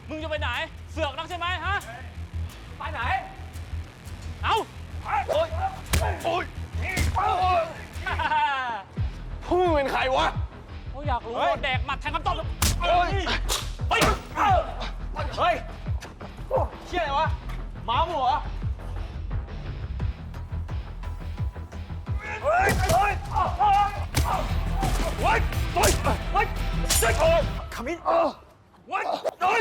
มึงจะไปไหนเสือกนักใช่ไหมฮะไปไหนเอาโอ้ยโอ้ยพวกมึงเป็นใครวะเขาอยากรู้ว่าแดกหมัดแทงคำตอบเฮ้ยเฮ้ยเฮ้ยเชี่ยอะไรวะหมาหมูเหรอเฮ้ยเฮ้ยเฮ้ยเฮ้ยเฮ้ยเฮ้ย come in เฮ้ยเฮ้ย